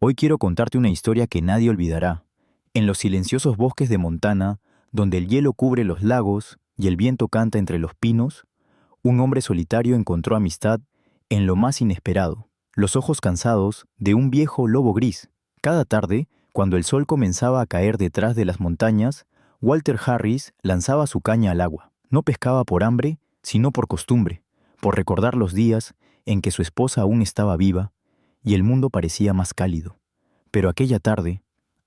Hoy quiero contarte una historia que nadie olvidará. En los silenciosos bosques de Montana, donde el hielo cubre los lagos y el viento canta entre los pinos, un hombre solitario encontró amistad en lo más inesperado, los ojos cansados de un viejo lobo gris. Cada tarde, cuando el sol comenzaba a caer detrás de las montañas, Walter Harris lanzaba su caña al agua. No pescaba por hambre, sino por costumbre, por recordar los días en que su esposa aún estaba viva y el mundo parecía más cálido. Pero aquella tarde,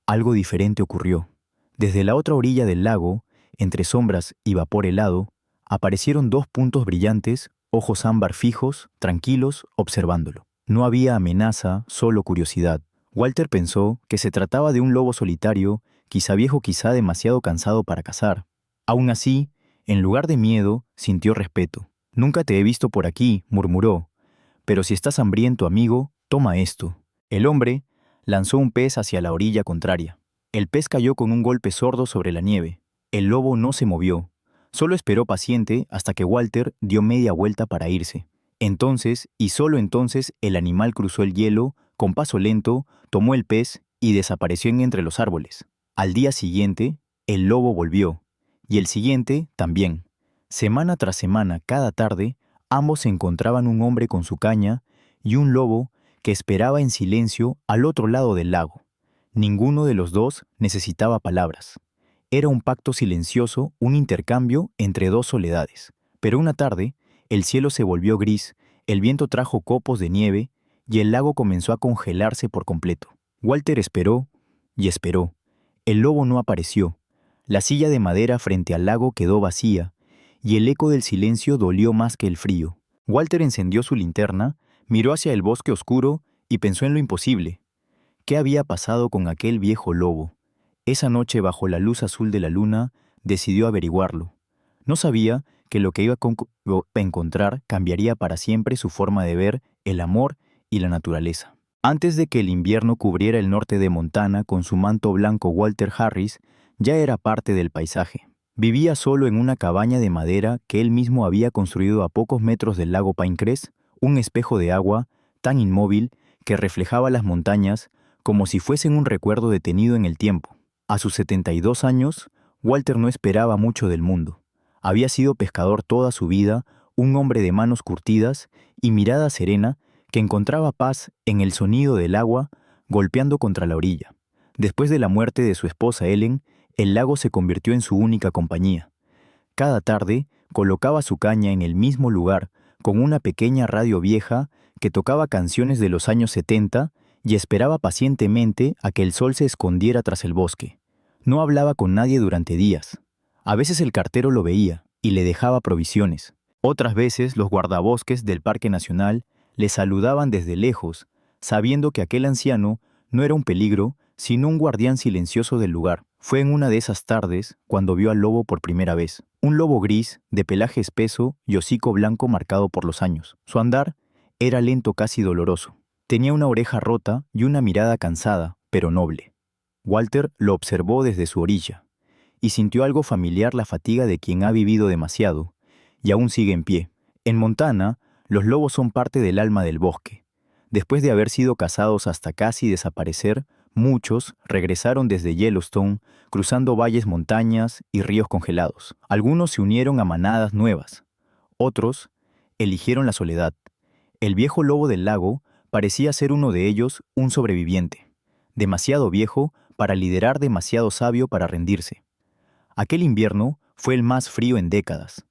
algo diferente ocurrió. Desde la otra orilla del lago, entre sombras y vapor helado, aparecieron dos puntos brillantes, ojos ámbar fijos, tranquilos, observándolo. No había amenaza, solo curiosidad. Walter pensó que se trataba de un lobo solitario, quizá viejo, quizá demasiado cansado para cazar. Aún así, en lugar de miedo, sintió respeto. «Nunca te he visto por aquí», murmuró. «Pero si estás hambriento, amigo, toma esto». El hombre lanzó un pez hacia la orilla contraria. El pez cayó con un golpe sordo sobre la nieve. El lobo no se movió. Solo esperó paciente hasta que Walter dio media vuelta para irse. Entonces, y solo entonces, el animal cruzó el hielo, con paso lento, tomó el pez y desapareció entre los árboles. Al día siguiente, el lobo volvió. Y el siguiente también. Semana tras semana, cada tarde, ambos se encontraban, un hombre con su caña y un lobo que esperaba en silencio al otro lado del lago. Ninguno de los dos necesitaba palabras. Era un pacto silencioso, un intercambio entre dos soledades. Pero una tarde, el cielo se volvió gris, el viento trajo copos de nieve y el lago comenzó a congelarse por completo. Walter esperó y esperó. El lobo no apareció. La silla de madera frente al lago quedó vacía y el eco del silencio dolió más que el frío. Walter encendió su linterna, miró hacia el bosque oscuro y pensó en lo imposible. ¿Qué había pasado con aquel viejo lobo? Esa noche, bajo la luz azul de la luna, decidió averiguarlo. No sabía que lo que iba a encontrar cambiaría para siempre su forma de ver el amor y la naturaleza. Antes de que el invierno cubriera el norte de Montana con su manto blanco, Walter Harris ya era parte del paisaje. Vivía solo en una cabaña de madera que él mismo había construido a pocos metros del lago Pinecrest, un espejo de agua tan inmóvil que reflejaba las montañas como si fuesen un recuerdo detenido en el tiempo. A sus 72 años, Walter no esperaba mucho del mundo. Había sido pescador toda su vida, un hombre de manos curtidas y mirada serena que encontraba paz en el sonido del agua golpeando contra la orilla. Después de la muerte de su esposa Ellen, el lago se convirtió en su única compañía. Cada tarde colocaba su caña en el mismo lugar, con una pequeña radio vieja que tocaba canciones de los años 70 y esperaba pacientemente a que el sol se escondiera tras el bosque. No hablaba con nadie durante días. A veces el cartero lo veía y le dejaba provisiones. Otras veces los guardabosques del Parque Nacional le saludaban desde lejos, sabiendo que aquel anciano no era un peligro, sino un guardián silencioso del lugar. Fue en una de esas tardes cuando vio al lobo por primera vez. Un lobo gris, de pelaje espeso y hocico blanco marcado por los años. Su andar era lento, casi doloroso. Tenía una oreja rota y una mirada cansada, pero noble. Walter lo observó desde su orilla y sintió algo familiar, la fatiga de quien ha vivido demasiado y aún sigue en pie. En Montana, los lobos son parte del alma del bosque. Después de haber sido cazados hasta casi desaparecer, muchos regresaron desde Yellowstone, cruzando valles, montañas y ríos congelados. Algunos se unieron a manadas nuevas. Otros eligieron la soledad. El viejo lobo del lago parecía ser uno de ellos, un sobreviviente. Demasiado viejo para liderar, demasiado sabio para rendirse. Aquel invierno fue el más frío en décadas.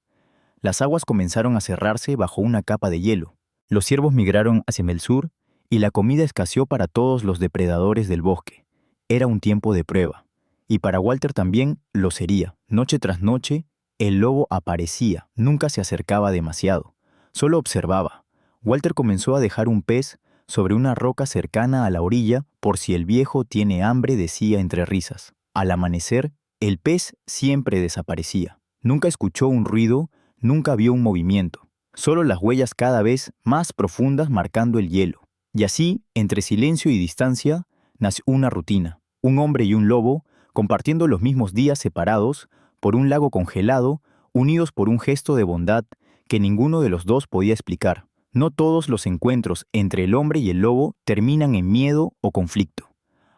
Las aguas comenzaron a cerrarse bajo una capa de hielo. Los ciervos migraron hacia el sur y la comida escaseó para todos los depredadores del bosque. Era un tiempo de prueba. Y para Walter también lo sería. Noche tras noche, el lobo aparecía. Nunca se acercaba demasiado. Solo observaba. Walter comenzó a dejar un pez sobre una roca cercana a la orilla por si el viejo tiene hambre, decía entre risas. Al amanecer, el pez siempre desaparecía. Nunca escuchó un ruido, nunca vio un movimiento. Solo las huellas cada vez más profundas marcando el hielo. Y así, entre silencio y distancia, nació una rutina. Un hombre y un lobo, compartiendo los mismos días separados, por un lago congelado, unidos por un gesto de bondad que ninguno de los dos podía explicar. No todos los encuentros entre el hombre y el lobo terminan en miedo o conflicto.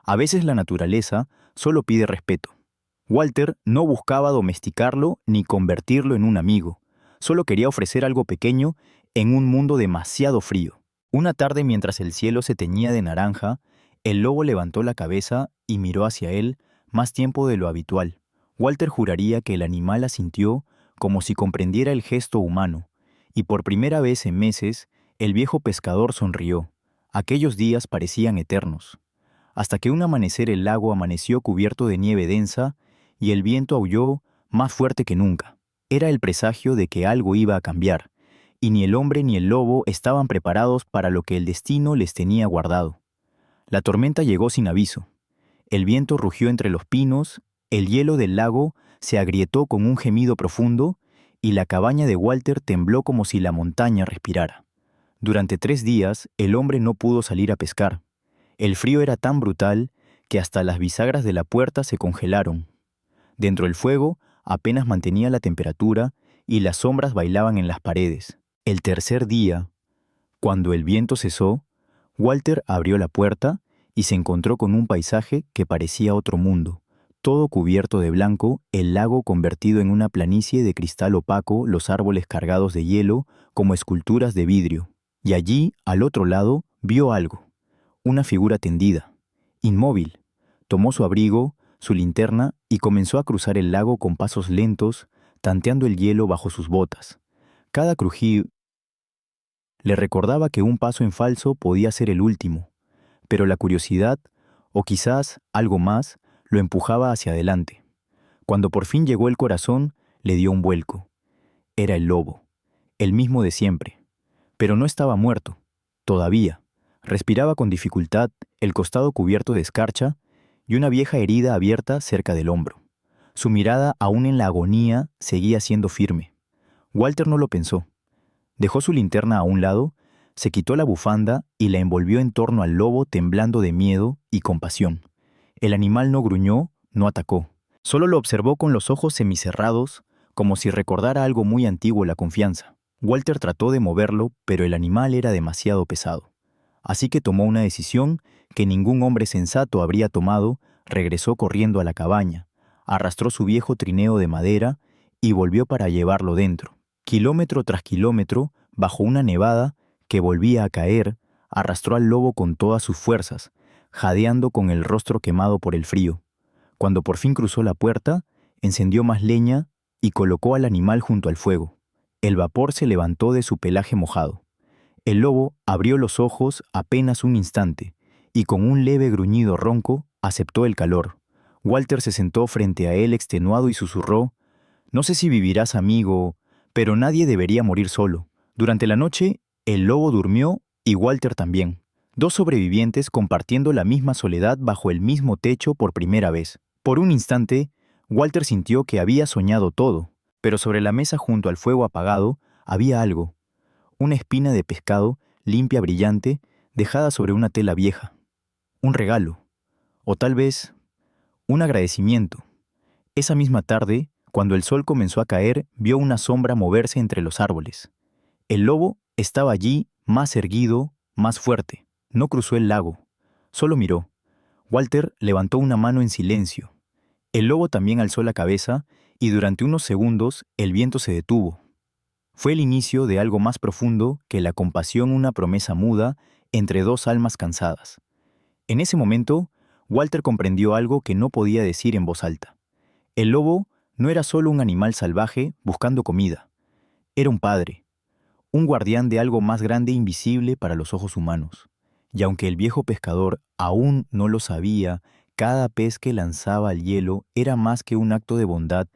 A veces la naturaleza solo pide respeto. Walter no buscaba domesticarlo ni convertirlo en un amigo. Solo quería ofrecer algo pequeño en un mundo demasiado frío. Una tarde, mientras el cielo se teñía de naranja, el lobo levantó la cabeza y miró hacia él más tiempo de lo habitual. Walter juraría que el animal asintió como si comprendiera el gesto humano, y por primera vez en meses, el viejo pescador sonrió. Aquellos días parecían eternos. Hasta que un amanecer el lago amaneció cubierto de nieve densa y el viento aulló más fuerte que nunca. Era el presagio de que algo iba a cambiar, y ni el hombre ni el lobo estaban preparados para lo que el destino les tenía guardado. La tormenta llegó sin aviso. El viento rugió entre los pinos, el hielo del lago se agrietó con un gemido profundo, y la cabaña de Walter tembló como si la montaña respirara. Durante 3 días el hombre no pudo salir a pescar. El frío era tan brutal que hasta las bisagras de la puerta se congelaron. Dentro del fuego apenas mantenía la temperatura y las sombras bailaban en las paredes. El tercer día, cuando el viento cesó, Walter abrió la puerta y se encontró con un paisaje que parecía otro mundo. Todo cubierto de blanco, el lago convertido en una planicie de cristal opaco, los árboles cargados de hielo como esculturas de vidrio. Y allí, al otro lado, vio algo. Una figura tendida, inmóvil. Tomó su abrigo, su linterna y comenzó a cruzar el lago con pasos lentos, tanteando el hielo bajo sus botas. Cada crujido le recordaba que un paso en falso podía ser el último, pero la curiosidad, o quizás algo más, lo empujaba hacia adelante. Cuando por fin llegó el corazón, le dio un vuelco. Era el lobo, el mismo de siempre. Pero no estaba muerto, todavía. Respiraba con dificultad, el costado cubierto de escarcha y una vieja herida abierta cerca del hombro. Su mirada, aún en la agonía, seguía siendo firme. Walter no lo pensó. Dejó su linterna a un lado, se quitó la bufanda y la envolvió en torno al lobo, temblando de miedo y compasión. El animal no gruñó, no atacó. Solo lo observó con los ojos semicerrados, como si recordara algo muy antiguo, la confianza. Walter trató de moverlo, pero el animal era demasiado pesado. Así que tomó una decisión que ningún hombre sensato habría tomado, regresó corriendo a la cabaña, arrastró su viejo trineo de madera y volvió para llevarlo dentro. Kilómetro tras kilómetro, bajo una nevada que volvía a caer, arrastró al lobo con todas sus fuerzas, jadeando con el rostro quemado por el frío. Cuando por fin cruzó la puerta, encendió más leña y colocó al animal junto al fuego. El vapor se levantó de su pelaje mojado. El lobo abrió los ojos apenas un instante y con un leve gruñido ronco aceptó el calor. Walter se sentó frente a él extenuado y susurró: «No sé si vivirás, amigo, pero nadie debería morir solo». Durante la noche, el lobo durmió y Walter también. 2 sobrevivientes compartiendo la misma soledad bajo el mismo techo por primera vez. Por un instante, Walter sintió que había soñado todo, pero sobre la mesa junto al fuego apagado había algo. Una espina de pescado, limpia, brillante, dejada sobre una tela vieja. Un regalo. O tal vez, un agradecimiento. Esa misma tarde, cuando el sol comenzó a caer, vio una sombra moverse entre los árboles. El lobo estaba allí, más erguido, más fuerte. No cruzó el lago. Solo miró. Walter levantó una mano en silencio. El lobo también alzó la cabeza y durante unos segundos el viento se detuvo. Fue el inicio de algo más profundo que la compasión, una promesa muda entre 2 almas cansadas. En ese momento, Walter comprendió algo que no podía decir en voz alta. El lobo no era solo un animal salvaje buscando comida. Era un padre, un guardián de algo más grande e invisible para los ojos humanos. Y aunque el viejo pescador aún no lo sabía, cada pez que lanzaba al hielo era más que un acto de bondad,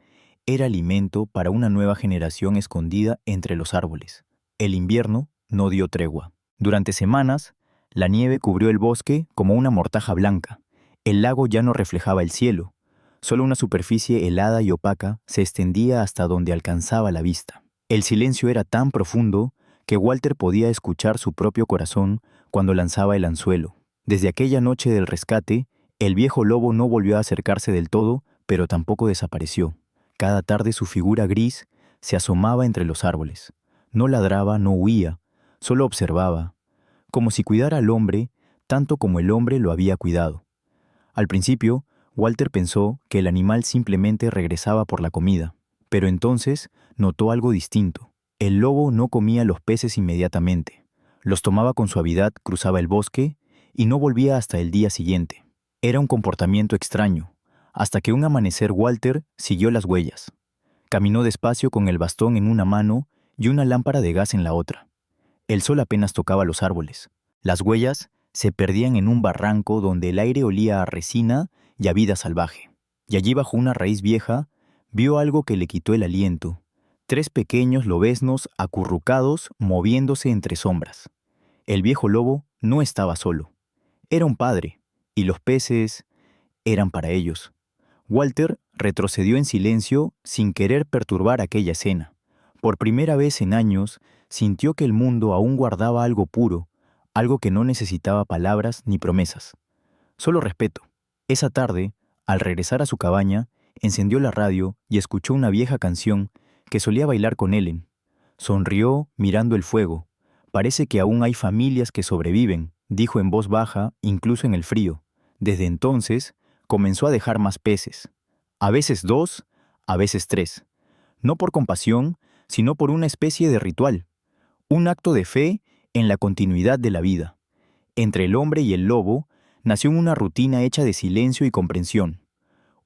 era alimento para una nueva generación escondida entre los árboles. El invierno no dio tregua. Durante semanas, la nieve cubrió el bosque como una mortaja blanca. El lago ya no reflejaba el cielo. Solo una superficie helada y opaca se extendía hasta donde alcanzaba la vista. El silencio era tan profundo que Walter podía escuchar su propio corazón cuando lanzaba el anzuelo. Desde aquella noche del rescate, el viejo lobo no volvió a acercarse del todo, pero tampoco desapareció. Cada tarde su figura gris se asomaba entre los árboles. No ladraba, no huía, Solo observaba, como si cuidara al hombre tanto como el hombre lo había cuidado. Al principio, Walter pensó que el animal simplemente regresaba por la comida, pero entonces notó algo distinto. El lobo no comía los peces inmediatamente. Los tomaba con suavidad, cruzaba el bosque y no volvía hasta el día siguiente. Era un comportamiento extraño, hasta que un amanecer Walter siguió las huellas. Caminó despacio con el bastón en una mano y una lámpara de gas en la otra. El sol apenas tocaba los árboles. Las huellas se perdían en un barranco donde el aire olía a resina y a vida salvaje. Y allí bajo una raíz vieja vio algo que le quitó el aliento. 3 pequeños lobeznos acurrucados moviéndose entre sombras. El viejo lobo no estaba solo. Era un padre, y los peces eran para ellos. Walter retrocedió en silencio sin querer perturbar aquella escena. Por primera vez en años, sintió que el mundo aún guardaba algo puro, algo que no necesitaba palabras ni promesas. Solo respeto. Esa tarde, al regresar a su cabaña, encendió la radio y escuchó una vieja canción que solía bailar con Ellen. Sonrió mirando el fuego. Parece que aún hay familias que sobreviven, dijo en voz baja, incluso en el frío. Desde entonces, comenzó a dejar más peces. A veces 2, a veces 3. No por compasión, sino por una especie de ritual. Un acto de fe en la continuidad de la vida. Entre el hombre y el lobo nació una rutina hecha de silencio y comprensión.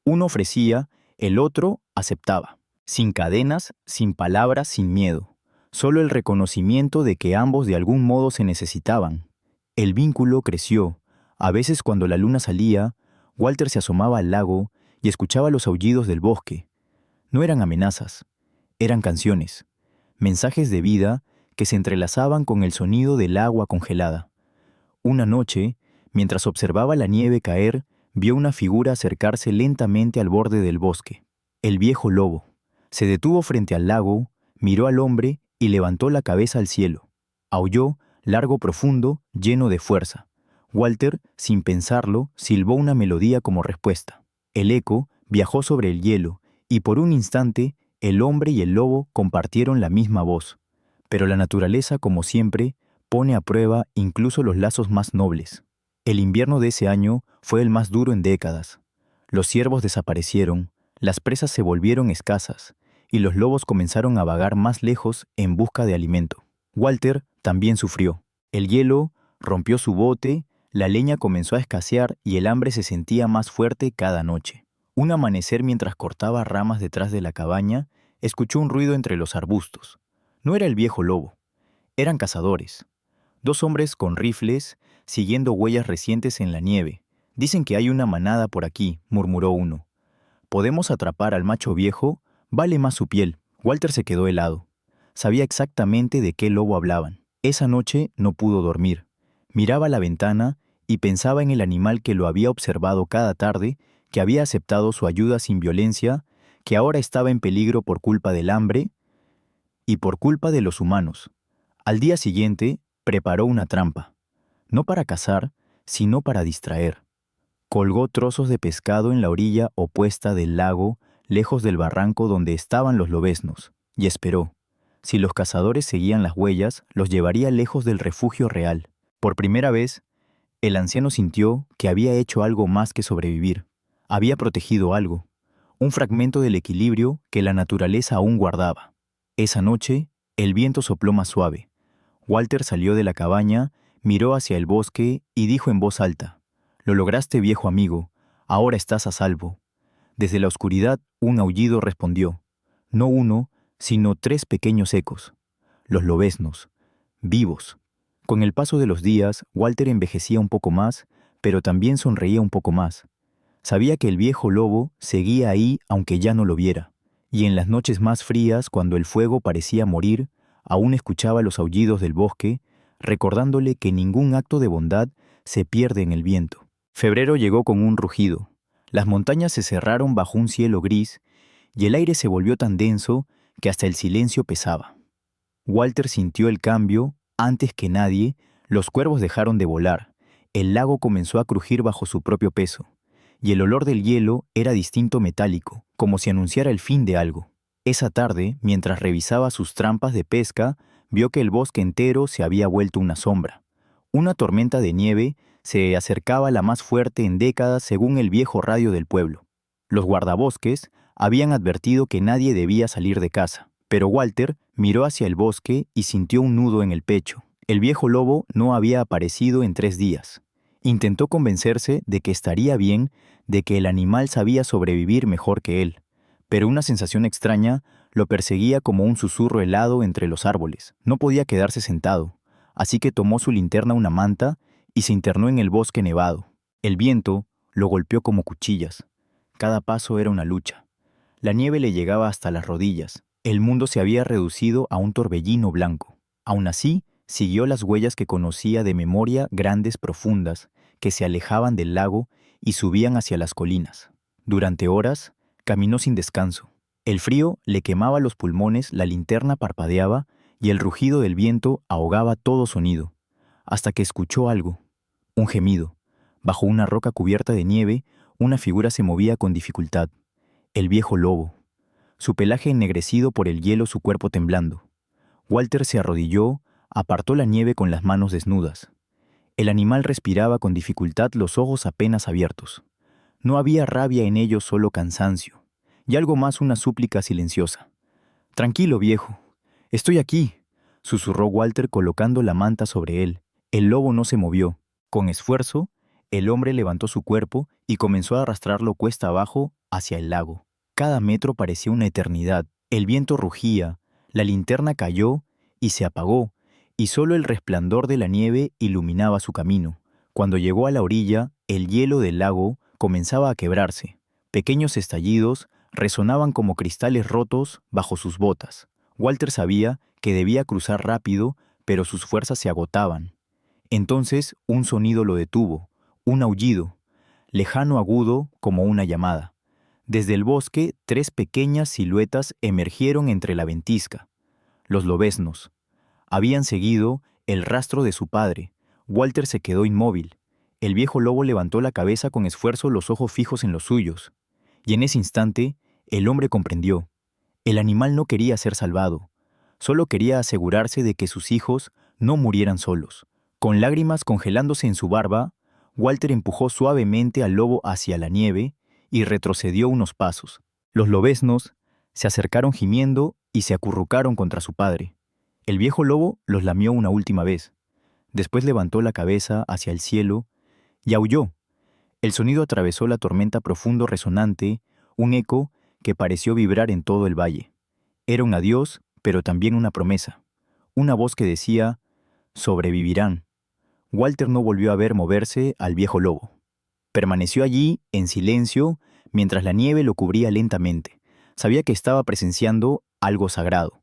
Uno ofrecía, el otro aceptaba. Sin cadenas, sin palabras, sin miedo. Solo el reconocimiento de que ambos de algún modo se necesitaban. El vínculo creció. A veces cuando la luna salía, Walter se asomaba al lago y escuchaba los aullidos del bosque. No eran amenazas, eran canciones, mensajes de vida que se entrelazaban con el sonido del agua congelada. Una noche, mientras observaba la nieve caer, vio una figura acercarse lentamente al borde del bosque. El viejo lobo. Se detuvo frente al lago, miró al hombre y levantó la cabeza al cielo. Aulló, largo, profundo, lleno de fuerza. Walter, sin pensarlo, silbó una melodía como respuesta. El eco viajó sobre el hielo, y por un instante, el hombre y el lobo compartieron la misma voz. Pero la naturaleza, como siempre, pone a prueba incluso los lazos más nobles. El invierno de ese año fue el más duro en décadas. Los ciervos desaparecieron, las presas se volvieron escasas, y los lobos comenzaron a vagar más lejos en busca de alimento. Walter también sufrió. El hielo rompió su bote, la leña comenzó a escasear y el hambre se sentía más fuerte cada noche. Un amanecer mientras cortaba ramas detrás de la cabaña, escuchó un ruido entre los arbustos. No era el viejo lobo, eran cazadores. 2 hombres con rifles, siguiendo huellas recientes en la nieve. Dicen que hay una manada por aquí, murmuró uno. Podemos atrapar al macho viejo, vale más su piel. Walter se quedó helado. Sabía exactamente de qué lobo hablaban. Esa noche no pudo dormir. Miraba a la ventana y pensaba en el animal que lo había observado cada tarde, que había aceptado su ayuda sin violencia, que ahora estaba en peligro por culpa del hambre y por culpa de los humanos. Al día siguiente, preparó una trampa. No para cazar, sino para distraer. Colgó trozos de pescado en la orilla opuesta del lago, lejos del barranco donde estaban los lobeznos, y esperó. Si los cazadores seguían las huellas, los llevaría lejos del refugio real. Por primera vez, el anciano sintió que había hecho algo más que sobrevivir. Había protegido algo, un fragmento del equilibrio que la naturaleza aún guardaba. Esa noche, el viento sopló más suave. Walter salió de la cabaña, miró hacia el bosque y dijo en voz alta: «Lo lograste, viejo amigo, ahora estás a salvo». Desde la oscuridad, un aullido respondió. No uno, sino 3 pequeños ecos. Los lobeznos, vivos. Con el paso de los días, Walter envejecía un poco más, pero también sonreía un poco más. Sabía que el viejo lobo seguía ahí aunque ya no lo viera. Y en las noches más frías, cuando el fuego parecía morir, aún escuchaba los aullidos del bosque, recordándole que ningún acto de bondad se pierde en el viento. Febrero llegó con un rugido. Las montañas se cerraron bajo un cielo gris y el aire se volvió tan denso que hasta el silencio pesaba. Walter sintió el cambio. Antes que nadie, los cuervos dejaron de volar, el lago comenzó a crujir bajo su propio peso, y el olor del hielo era distinto, metálico, como si anunciara el fin de algo. Esa tarde, mientras revisaba sus trampas de pesca, vio que el bosque entero se había vuelto una sombra. Una tormenta de nieve se acercaba la más fuerte en décadas según el viejo radio del pueblo. Los guardabosques habían advertido que nadie debía salir de casa, pero Walter miró hacia el bosque y sintió un nudo en el pecho. El viejo lobo no había aparecido en 3 días. Intentó convencerse de que estaría bien, de que el animal sabía sobrevivir mejor que él, pero una sensación extraña lo perseguía como un susurro helado entre los árboles. No podía quedarse sentado, así que tomó su linterna, una manta, y se internó en el bosque nevado. El viento lo golpeó como cuchillas. Cada paso era una lucha. La nieve le llegaba hasta las rodillas. El mundo se había reducido a un torbellino blanco. Aún así, siguió las huellas que conocía de memoria, grandes, profundas, que se alejaban del lago y subían hacia las colinas. Durante horas, caminó sin descanso. El frío le quemaba los pulmones, la linterna parpadeaba y el rugido del viento ahogaba todo sonido, hasta que escuchó algo, un gemido. Bajo una roca cubierta de nieve, una figura se movía con dificultad. El viejo lobo. Su pelaje ennegrecido por el hielo, su cuerpo temblando. Walter se arrodilló, apartó la nieve con las manos desnudas. El animal respiraba con dificultad, los ojos apenas abiertos. No había rabia en ellos, solo cansancio, y algo más, una súplica silenciosa. «Tranquilo, viejo. Estoy aquí», susurró Walter colocando la manta sobre él. El lobo no se movió. Con esfuerzo, el hombre levantó su cuerpo y comenzó a arrastrarlo cuesta abajo hacia el lago. Cada metro parecía una eternidad. El viento rugía, la linterna cayó y se apagó, y solo el resplandor de la nieve iluminaba su camino. Cuando llegó a la orilla, el hielo del lago comenzaba a quebrarse. Pequeños estallidos resonaban como cristales rotos bajo sus botas. Walter sabía que debía cruzar rápido, pero sus fuerzas se agotaban. Entonces un sonido lo detuvo, un aullido, lejano, agudo como una llamada. Desde el bosque, 3 pequeñas siluetas emergieron entre la ventisca. Los lobeznos. Habían seguido el rastro de su padre. Walter se quedó inmóvil. El viejo lobo levantó la cabeza con esfuerzo, los ojos fijos en los suyos. Y en ese instante, el hombre comprendió. El animal no quería ser salvado. Solo quería asegurarse de que sus hijos no murieran solos. Con lágrimas congelándose en su barba, Walter empujó suavemente al lobo hacia la nieve y retrocedió unos pasos. Los lobeznos se acercaron gimiendo y se acurrucaron contra su padre. El viejo lobo los lamió una última vez. Después levantó la cabeza hacia el cielo y aulló. El sonido atravesó la tormenta, profundo, resonante, un eco que pareció vibrar en todo el valle. Era un adiós, pero también una promesa. Una voz que decía: «Sobrevivirán». Walter no volvió a ver moverse al viejo lobo. Permaneció allí, en silencio, mientras la nieve lo cubría lentamente. Sabía que estaba presenciando algo sagrado.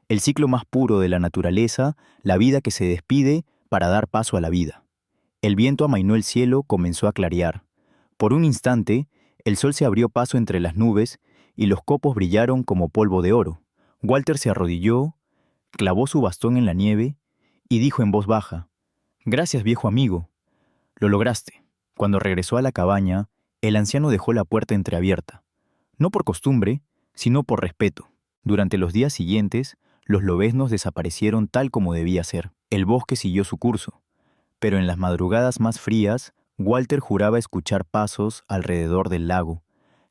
El ciclo más puro de la naturaleza, la vida que se despide para dar paso a la vida. El viento amainó el cielo, comenzó a clarear. Por un instante, el sol se abrió paso entre las nubes y los copos brillaron como polvo de oro. Walter se arrodilló, clavó su bastón en la nieve y dijo en voz baja: «Gracias, viejo amigo. Lo lograste». Cuando regresó a la cabaña, el anciano dejó la puerta entreabierta. No por costumbre, sino por respeto. Durante los días siguientes, los lobeznos desaparecieron tal como debía ser. El bosque siguió su curso. Pero en las madrugadas más frías, Walter juraba escuchar pasos alrededor del lago,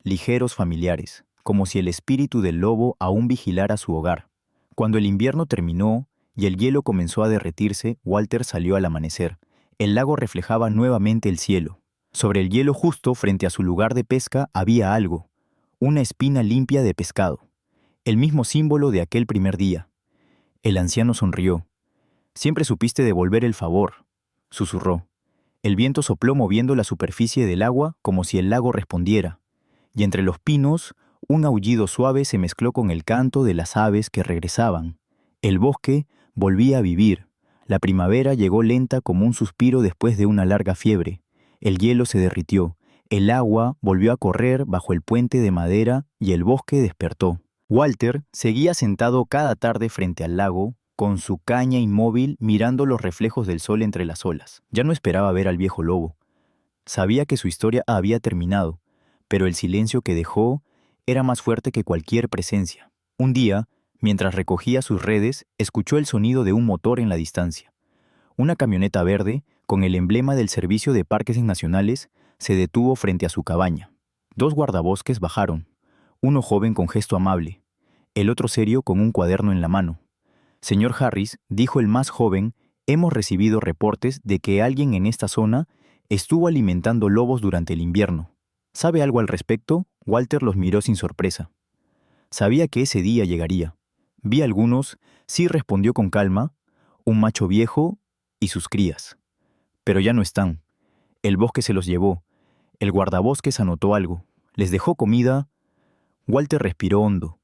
ligeros, familiares, como si el espíritu del lobo aún vigilara su hogar. Cuando el invierno terminó y el hielo comenzó a derretirse, Walter salió al amanecer. El lago reflejaba nuevamente el cielo. Sobre el hielo, justo frente a su lugar de pesca, había algo, una espina limpia de pescado, el mismo símbolo de aquel primer día. El anciano sonrió. «Siempre supiste devolver el favor», susurró. El viento sopló moviendo la superficie del agua como si el lago respondiera, y entre los pinos un aullido suave se mezcló con el canto de las aves que regresaban. El bosque volvía a vivir. La primavera llegó lenta como un suspiro después de una larga fiebre. El hielo se derritió, el agua volvió a correr bajo el puente de madera y el bosque despertó. Walter seguía sentado cada tarde frente al lago, con su caña inmóvil mirando los reflejos del sol entre las olas. Ya no esperaba ver al viejo lobo. Sabía que su historia había terminado, pero el silencio que dejó era más fuerte que cualquier presencia. Un día, Mientras recogía sus redes, escuchó el sonido de un motor en la distancia. Una camioneta verde, con el emblema del Servicio de Parques Nacionales, se detuvo frente a su cabaña. Dos guardabosques bajaron, uno joven con gesto amable, el otro serio con un cuaderno en la mano. Señor Harris, dijo el más joven, hemos recibido reportes de que alguien en esta zona estuvo alimentando lobos durante el invierno. ¿Sabe algo al respecto? Walter los miró sin sorpresa. Sabía que ese día llegaría. Vi algunos, sí respondió con calma, un macho viejo y sus crías. Pero ya no están. El bosque se los llevó. El guardabosques anotó algo. ¿Les dejó comida? Walter respiró hondo.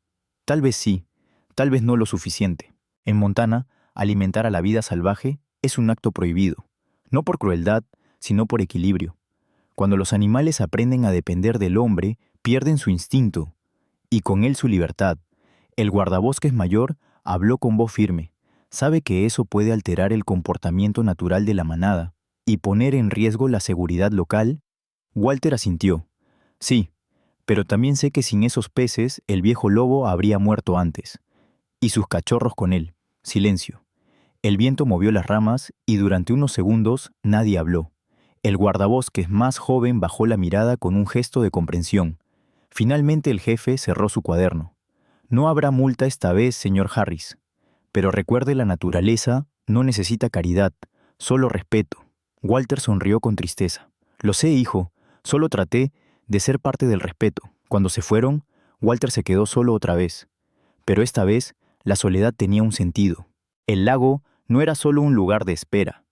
Tal vez sí, tal vez no lo suficiente. En Montana, alimentar a la vida salvaje es un acto prohibido, no por crueldad, sino por equilibrio. Cuando los animales aprenden a depender del hombre, pierden su instinto, y con él su libertad. El guardabosques mayor habló con voz firme. Sabe que eso puede alterar el comportamiento natural de la manada y poner en riesgo la seguridad local. Walter asintió. Sí, pero también sé que sin esos peces el viejo lobo habría muerto antes. Y sus cachorros con él. Silencio. El viento movió las ramas y durante unos segundos nadie habló. El guardabosques más joven bajó la mirada con un gesto de comprensión. Finalmente el jefe cerró su cuaderno. No habrá multa esta vez, señor Harris. Pero recuerde, la naturaleza no necesita caridad, solo respeto. Walter sonrió con tristeza. Lo sé, hijo, solo traté de ser parte del respeto. Cuando se fueron, Walter se quedó solo otra vez. Pero esta vez, la soledad tenía un sentido. El lago no era solo un lugar de espera,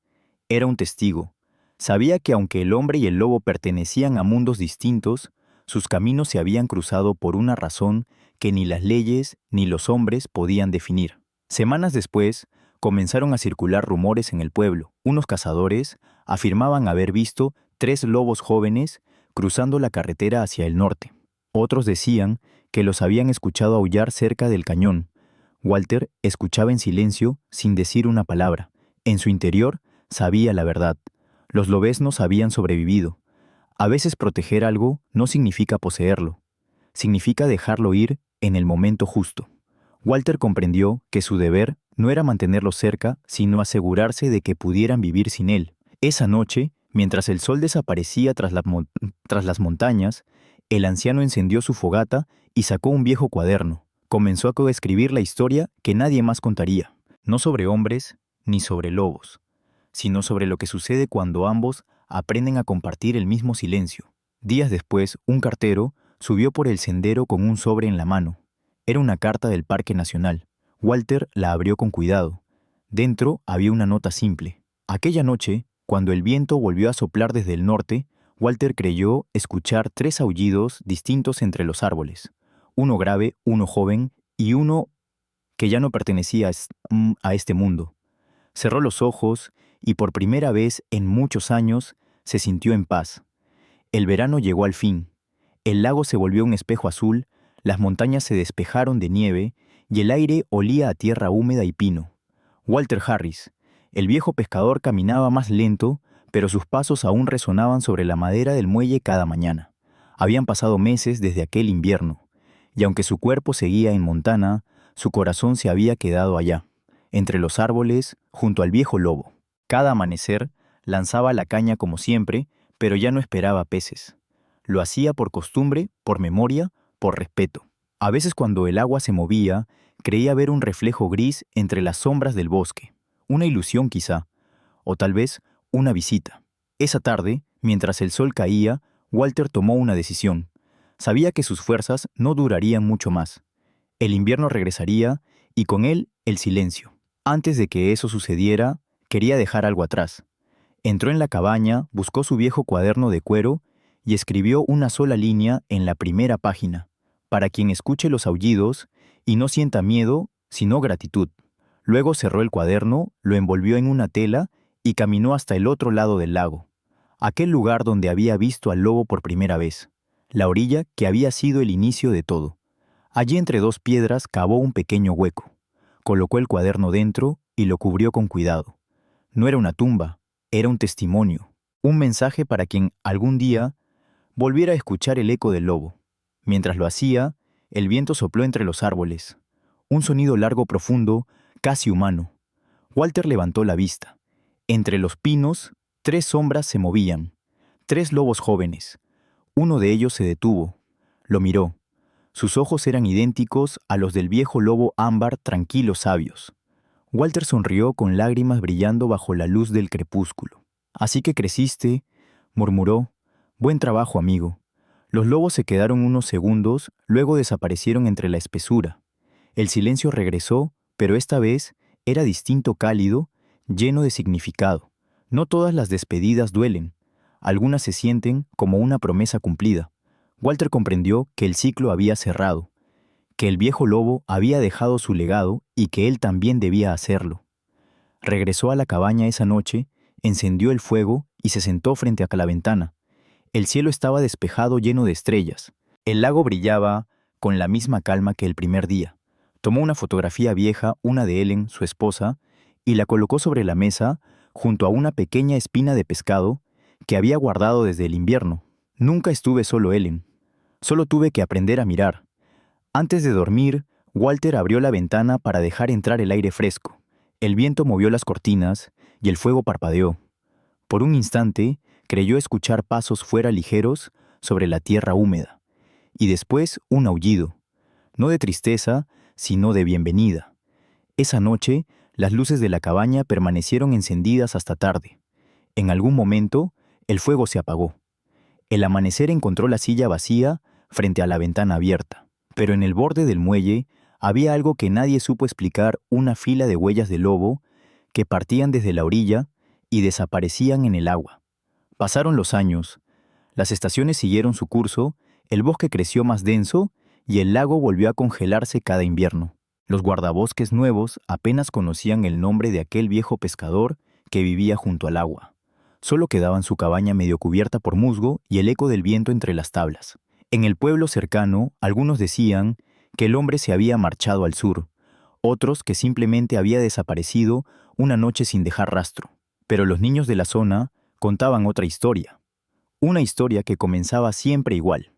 era un testigo. Sabía que aunque el hombre y el lobo pertenecían a mundos distintos, sus caminos se habían cruzado por una razón que ni las leyes ni los hombres podían definir. Semanas después, comenzaron a circular rumores en el pueblo. Unos cazadores afirmaban haber visto 3 lobos jóvenes cruzando la carretera hacia el norte. Otros decían que los habían escuchado aullar cerca del cañón. Walter escuchaba en silencio, sin decir una palabra. En su interior, sabía la verdad. Los lobeznos habían sobrevivido. A veces proteger algo no significa poseerlo. Significa dejarlo ir en el momento justo. Walter comprendió que su deber no era mantenerlos cerca, sino asegurarse de que pudieran vivir sin él. Esa noche, mientras el sol desaparecía tras las montañas, el anciano encendió su fogata y sacó un viejo cuaderno. Comenzó a coescribir la historia que nadie más contaría, no sobre hombres ni sobre lobos, sino sobre lo que sucede cuando ambos aprenden a compartir el mismo silencio. Días después, un cartero subió por el sendero con un sobre en la mano. Era una carta del Parque Nacional. Walter la abrió con cuidado. Dentro había una nota simple. Aquella noche, cuando el viento volvió a soplar desde el norte, Walter creyó escuchar 3 aullidos distintos entre los árboles. Uno grave, uno joven y uno que ya no pertenecía a este mundo. Cerró los ojos y por primera vez en muchos años se sintió en paz. El verano llegó al fin. El lago se volvió un espejo azul, las montañas se despejaron de nieve y el aire olía a tierra húmeda y pino. Walter Harris, el viejo pescador, caminaba más lento, pero sus pasos aún resonaban sobre la madera del muelle cada mañana. Habían pasado meses desde aquel invierno, y aunque su cuerpo seguía en Montana, su corazón se había quedado allá, entre los árboles, junto al viejo lobo. Cada amanecer lanzaba la caña como siempre, pero ya no esperaba peces. Lo hacía por costumbre, por memoria, por respeto. A veces cuando el agua se movía, creía ver un reflejo gris entre las sombras del bosque. Una ilusión quizá, o tal vez una visita. Esa tarde, mientras el sol caía, Walter tomó una decisión. Sabía que sus fuerzas no durarían mucho más. El invierno regresaría y con él el silencio. Antes de que eso sucediera, quería dejar algo atrás. Entró en la cabaña, buscó su viejo cuaderno de cuero y escribió una sola línea en la primera página, para quien escuche los aullidos y no sienta miedo, sino gratitud. Luego cerró el cuaderno, lo envolvió en una tela y caminó hasta el otro lado del lago, aquel lugar donde había visto al lobo por primera vez, la orilla que había sido el inicio de todo. Allí entre 2 piedras cavó un pequeño hueco, colocó el cuaderno dentro y lo cubrió con cuidado. No era una tumba, era un testimonio, un mensaje para quien algún día volviera a escuchar el eco del lobo. Mientras lo hacía, el viento sopló entre los árboles. Un sonido largo profundo, casi humano. Walter levantó la vista. Entre los pinos, 3 sombras se movían. 3 lobos jóvenes. Uno de ellos se detuvo. Lo miró. Sus ojos eran idénticos a los del viejo lobo ámbar, tranquilos, sabios. Walter sonrió con lágrimas brillando bajo la luz del crepúsculo. «Así que creciste», murmuró. «Buen trabajo, amigo». Los lobos se quedaron unos segundos, luego desaparecieron entre la espesura. El silencio regresó, pero esta vez era distinto, cálido, lleno de significado. No todas las despedidas duelen. Algunas se sienten como una promesa cumplida. Walter comprendió que el ciclo había cerrado, que el viejo lobo había dejado su legado y que él también debía hacerlo. Regresó a la cabaña esa noche, encendió el fuego y se sentó frente a la ventana. El cielo estaba despejado, lleno de estrellas. El lago brillaba con la misma calma que el primer día. Tomó una fotografía vieja, una de Ellen, su esposa, y la colocó sobre la mesa junto a una pequeña espina de pescado que había guardado desde el invierno. Nunca estuve solo, Ellen. Solo tuve que aprender a mirar. Antes de dormir, Walter abrió la ventana para dejar entrar el aire fresco. El viento movió las cortinas y el fuego parpadeó. Por un instante, creyó escuchar pasos fuera ligeros sobre la tierra húmeda. Y después un aullido. No de tristeza, sino de bienvenida. Esa noche, las luces de la cabaña permanecieron encendidas hasta tarde. En algún momento, el fuego se apagó. El amanecer encontró la silla vacía frente a la ventana abierta. Pero en el borde del muelle había algo que nadie supo explicar: una fila de huellas de lobo que partían desde la orilla y desaparecían en el agua. Pasaron los años, las estaciones siguieron su curso, el bosque creció más denso y el lago volvió a congelarse cada invierno. Los guardabosques nuevos apenas conocían el nombre de aquel viejo pescador que vivía junto al agua. Solo quedaban su cabaña medio cubierta por musgo y el eco del viento entre las tablas. En el pueblo cercano, algunos decían que el hombre se había marchado al sur, otros que simplemente había desaparecido una noche sin dejar rastro. Pero los niños de la zona contaban otra historia. Una historia que comenzaba siempre igual.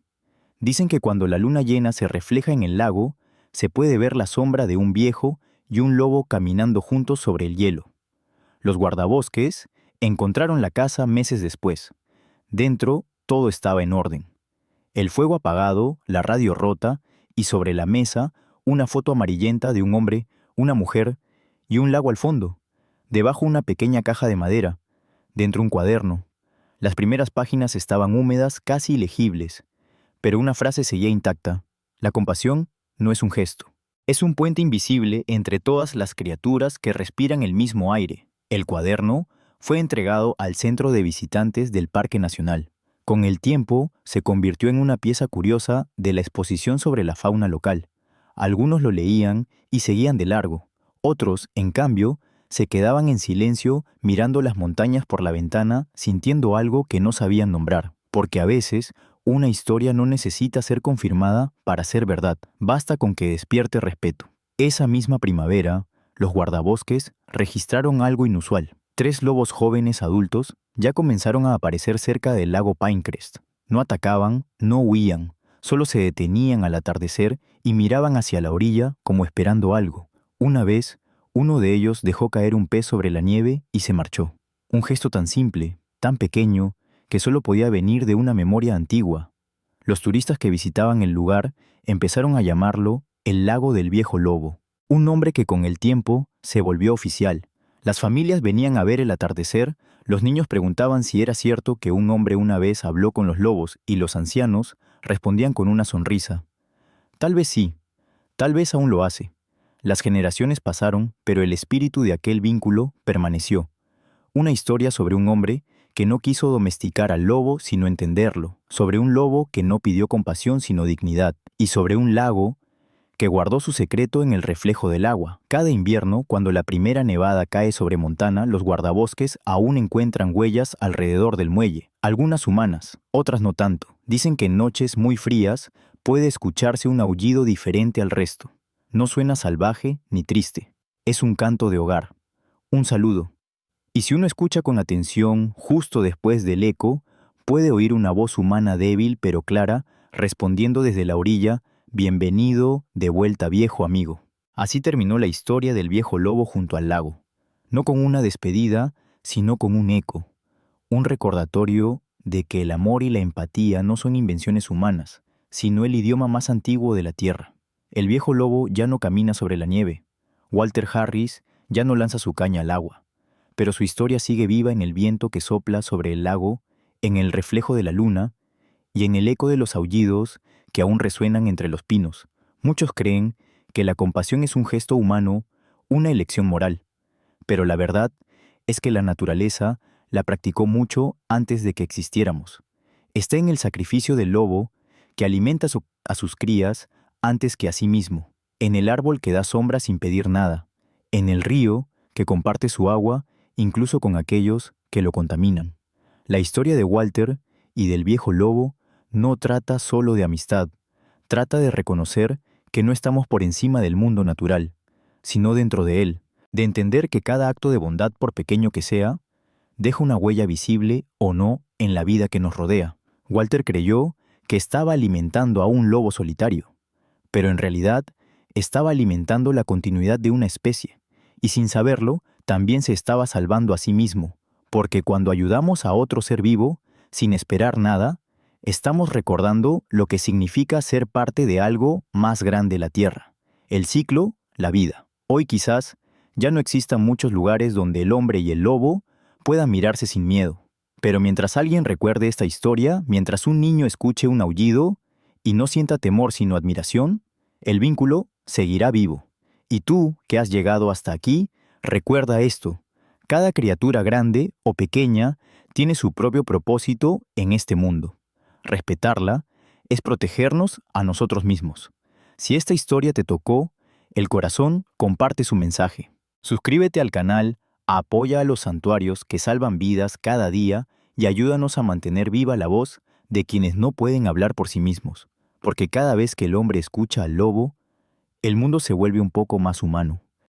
Dicen que cuando la luna llena se refleja en el lago, se puede ver la sombra de un viejo y un lobo caminando juntos sobre el hielo. Los guardabosques encontraron la casa meses después. Dentro todo estaba en orden. El fuego apagado, la radio rota y sobre la mesa una foto amarillenta de un hombre, una mujer y un lago al fondo. Debajo una pequeña caja de madera. Dentro un cuaderno. Las primeras páginas estaban húmedas, casi ilegibles, pero una frase seguía intacta. La compasión no es un gesto. Es un puente invisible entre todas las criaturas que respiran el mismo aire. El cuaderno fue entregado al centro de visitantes del Parque Nacional. Con el tiempo, se convirtió en una pieza curiosa de la exposición sobre la fauna local. Algunos lo leían y seguían de largo. Otros, en cambio, se quedaban en silencio mirando las montañas por la ventana, sintiendo algo que no sabían nombrar. Porque a veces, una historia no necesita ser confirmada para ser verdad. Basta con que despierte respeto. Esa misma primavera, los guardabosques registraron algo inusual. 3 lobos jóvenes adultos ya comenzaron a aparecer cerca del lago Pinecrest. No atacaban, no huían, solo se detenían al atardecer y miraban hacia la orilla como esperando algo. Una vez, uno de ellos dejó caer un pez sobre la nieve y se marchó. Un gesto tan simple, tan pequeño, que solo podía venir de una memoria antigua. Los turistas que visitaban el lugar empezaron a llamarlo el lago del viejo lobo, un nombre que con el tiempo se volvió oficial. Las familias venían a ver el atardecer, los niños preguntaban si era cierto que un hombre una vez habló con los lobos y los ancianos respondían con una sonrisa. Tal vez sí, tal vez aún lo hace. Las generaciones pasaron, pero el espíritu de aquel vínculo permaneció. Una historia sobre un hombre que no quiso domesticar al lobo sino entenderlo, sobre un lobo que no pidió compasión sino dignidad, y sobre un lago que guardó su secreto en el reflejo del agua. Cada invierno, cuando la primera nevada cae sobre Montana, los guardabosques aún encuentran huellas alrededor del muelle, algunas humanas, otras no tanto. Dicen que en noches muy frías puede escucharse un aullido diferente al resto. No suena salvaje ni triste, es un canto de hogar, un saludo. Y si uno escucha con atención, justo después del eco, puede oír una voz humana débil pero clara, respondiendo desde la orilla: «Bienvenido de vuelta, viejo amigo». Así terminó la historia del viejo lobo junto al lago, no con una despedida, sino con un eco, un recordatorio de que el amor y la empatía no son invenciones humanas, sino el idioma más antiguo de la tierra. El viejo lobo ya no camina sobre la nieve, Walter Harris ya no lanza su caña al agua, pero su historia sigue viva en el viento que sopla sobre el lago, en el reflejo de la luna y en el eco de los aullidos que aún resuenan entre los pinos. Muchos creen que la compasión es un gesto humano, una elección moral, pero la verdad es que la naturaleza la practicó mucho antes de que existiéramos. Está en el sacrificio del lobo que alimenta a sus crías antes que a sí mismo, en el árbol que da sombra sin pedir nada, en el río que comparte su agua incluso con aquellos que lo contaminan. La historia de Walter y del viejo lobo no trata solo de amistad, trata de reconocer que no estamos por encima del mundo natural, sino dentro de él, de entender que cada acto de bondad, por pequeño que sea, deja una huella visible o no en la vida que nos rodea. Walter creyó que estaba alimentando a un lobo solitario, pero en realidad estaba alimentando la continuidad de una especie, y sin saberlo, también se estaba salvando a sí mismo, porque cuando ayudamos a otro ser vivo, sin esperar nada, estamos recordando lo que significa ser parte de algo más grande, la Tierra, el ciclo, la vida. Hoy quizás ya no existan muchos lugares donde el hombre y el lobo puedan mirarse sin miedo, pero mientras alguien recuerde esta historia, mientras un niño escuche un aullido y no sienta temor sino admiración, el vínculo seguirá vivo. Y tú, que has llegado hasta aquí, recuerda esto: cada criatura grande o pequeña tiene su propio propósito en este mundo. Respetarla es protegernos a nosotros mismos. Si esta historia te tocó el corazón, comparte su mensaje. Suscríbete al canal, apoya a los santuarios que salvan vidas cada día y ayúdanos a mantener viva la voz de quienes no pueden hablar por sí mismos, porque cada vez que el hombre escucha al lobo, el mundo se vuelve un poco más humano.